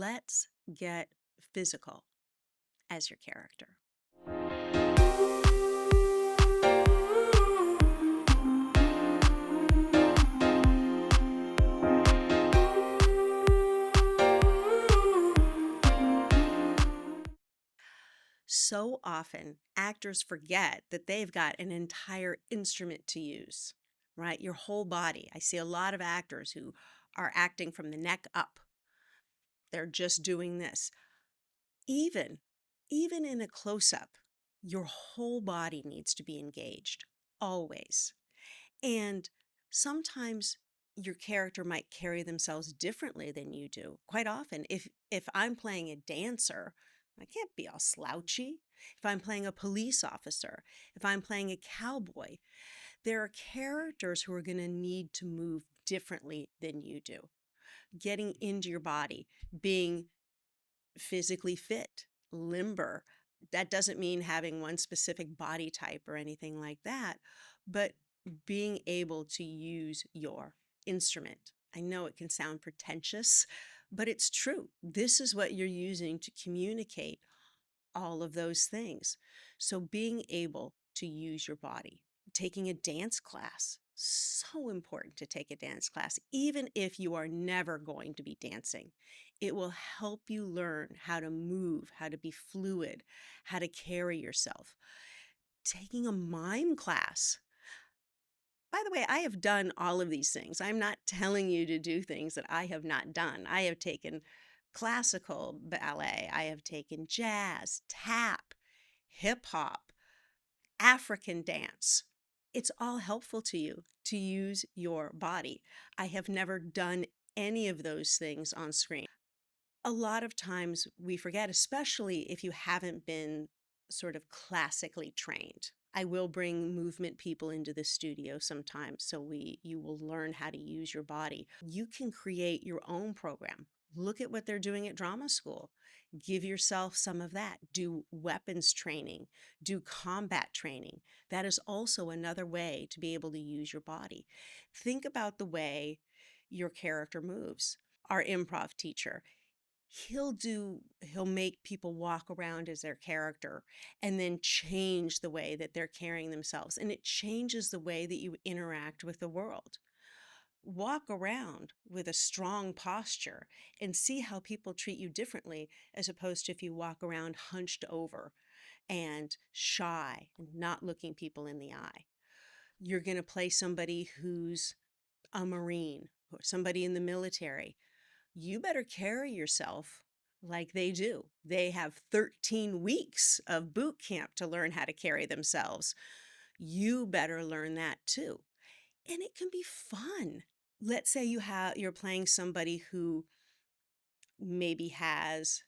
Let's get physical as your character. So often, actors forget that they've got an entire instrument to use, right? Your whole body. I see a lot of actors who are acting from the neck up. They're just doing this. Even, even in a close up, your whole body needs to be engaged, always. And sometimes your character might carry themselves differently than you do. Quite often, if I'm playing a dancer, I can't be all slouchy. If I'm playing a police officer, if I'm playing a cowboy, there are characters who are going to need to move differently than you do. Getting into your body, being physically fit, limber. That doesn't mean having one specific body type or anything like that, but being able to use your instrument. I know it can sound pretentious, but it's true. This is what you're using to communicate all of those things. So being able to use your body, taking a dance class, so important to take a dance class, even if you are never going to be dancing. It will help you learn how to move, how to be fluid, how to carry yourself. Taking a mime class. By the way, I have done all of these things. I'm not telling you to do things that I have not done. I have taken classical ballet, I have taken jazz, tap, hip hop, African dance. It's all helpful to you to use your body. I have never done any of those things on screen. A lot of times we forget, especially if you haven't been sort of classically trained. I will bring movement people into the studio sometimes so you will learn how to use your body. You can create your own program. Look at what they're doing at drama school. Give yourself some of that. Do weapons training, do combat training. That is also another way to be able to use your body. Think about the way your character moves. Our improv teacher, he'll make people walk around as their character and then change the way that they're carrying themselves, and it changes the way that you interact with the world. Walk around with a strong posture and see how people treat you differently, as opposed to if you walk around hunched over and shy and not looking people in the eye. You're going to play somebody who's a Marine or somebody in the military. You better carry yourself like they do. They have 13 weeks of boot camp to learn how to carry themselves. You better learn that too. And it can be fun. Let's say you're playing somebody who maybe has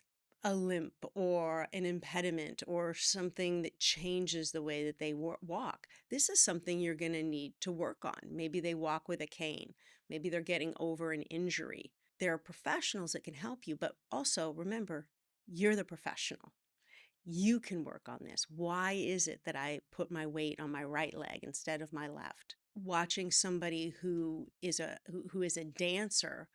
a limp or an impediment or something that changes the way that they walk. This is something you're going to need to work on. Maybe they walk with a cane. Maybe they're getting over an injury. There are professionals that can help you, but also remember, you're the professional. You can work on this. Why is it that I put my weight on my right leg instead of my left? Watching somebody who is a dancer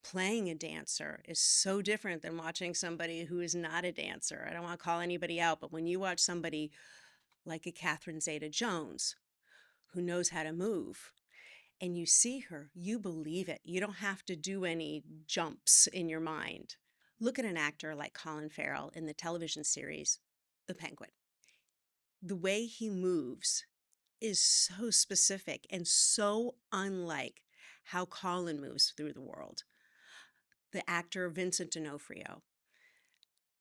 playing a dancer is so different than watching somebody who is not a dancer. I don't want to call anybody out, but when you watch somebody like a Catherine Zeta-Jones who knows how to move, and you see her, you believe it. You don't have to do any jumps in your mind. Look at an actor like Colin Farrell in the television series The Penguin. The way he moves is so specific and so unlike how Colin moves through the world. The actor Vincent D'Onofrio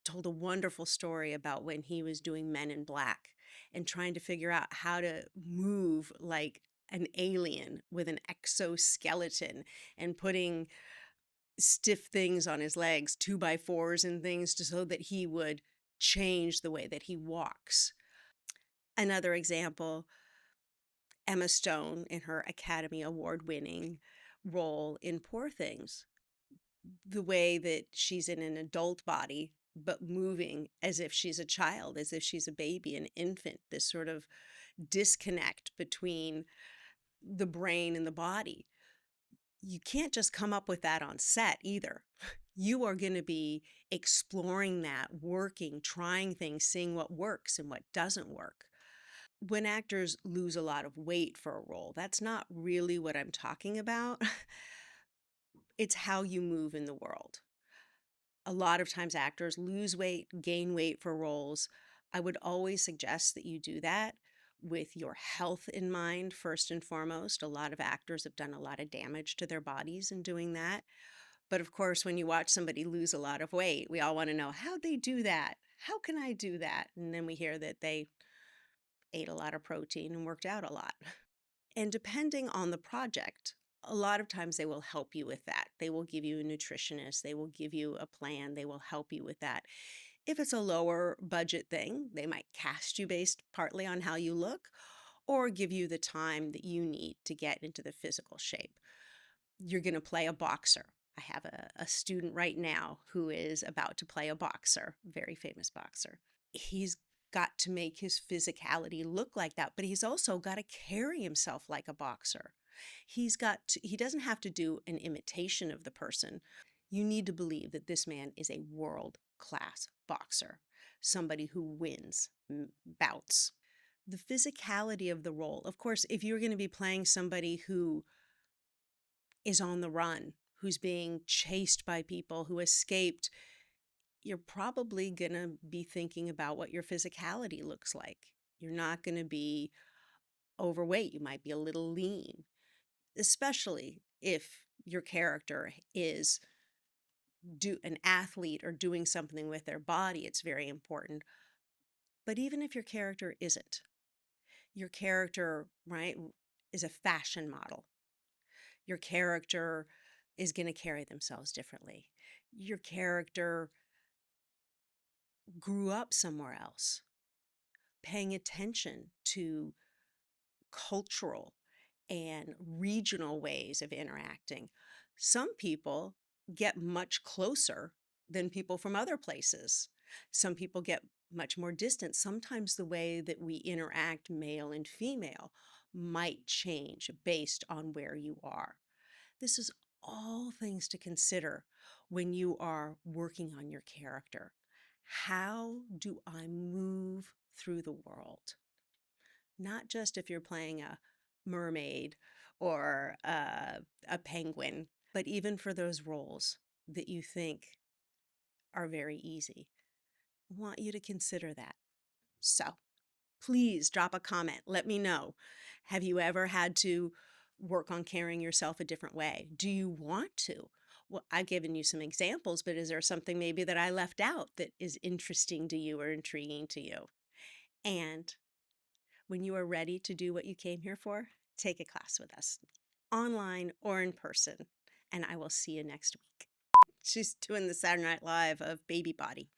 told a wonderful story about when he was doing Men in Black and trying to figure out how to move like an alien with an exoskeleton and putting stiff things on his legs, 2x4s and things, so that he would change the way that he walks. Another example, Emma Stone in her Academy Award winning role in Poor Things. The way that she's in an adult body, but moving as if she's a child, as if she's a baby, an infant, this sort of disconnect between the brain and the body. You can't just come up with that on set either. You are going to be exploring that, working, trying things, seeing what works and what doesn't work. When actors lose a lot of weight for a role, that's not really what I'm talking about. It's how you move in the world. A lot of times actors lose weight, gain weight for roles. I would always suggest that you do that with your health in mind first and foremost. A lot of actors have done a lot of damage to their bodies in doing that. But of course, when you watch somebody lose a lot of weight, we all want to know how'd they do that? How can I do that? And then we hear that they ate a lot of protein and worked out a lot. And depending on the project, a lot of times they will help you with that. They will give you a nutritionist, they will give you a plan, they will help you with that. If it's a lower budget thing, they might cast you based partly on how you look or give you the time that you need to get into the physical shape. You're going to play a boxer. I have a student right now who is about to play a boxer, very famous boxer. He's got to make his physicality look like that, but he's also got to carry himself like a boxer. He doesn't have to do an imitation of the person. You need to believe that this man is a world-class boxer, somebody who wins bouts. The physicality of the role, of course, if you're going to be playing somebody who is on the run, who's being chased by people, who escaped, you're probably going to be thinking about what your physicality looks like. You're not going to be overweight. You might be a little lean, especially if your character is an athlete or doing something with their body. It's very important. But even if your character isn't, your character, right, is a fashion model. Your character is going to carry themselves differently. Your character grew up somewhere else, paying attention to cultural and regional ways of interacting. Some people get much closer than people from other places. Some people get much more distant. Sometimes the way that we interact, male and female, might change based on where you are. This is all things to consider when you are working on your character. How do I move through the world? Not just if you're playing a mermaid or a penguin, but even for those roles that you think are very easy. I want you to consider that. So please drop a comment. Let me know. Have you ever had to work on carrying yourself a different way? Do you want to? Well, I've given you some examples, but is there something maybe that I left out that is interesting to you or intriguing to you? And when you are ready to do what you came here for, take a class with us, online or in person. And I will see you next week. She's doing the Saturday Night Live of baby body.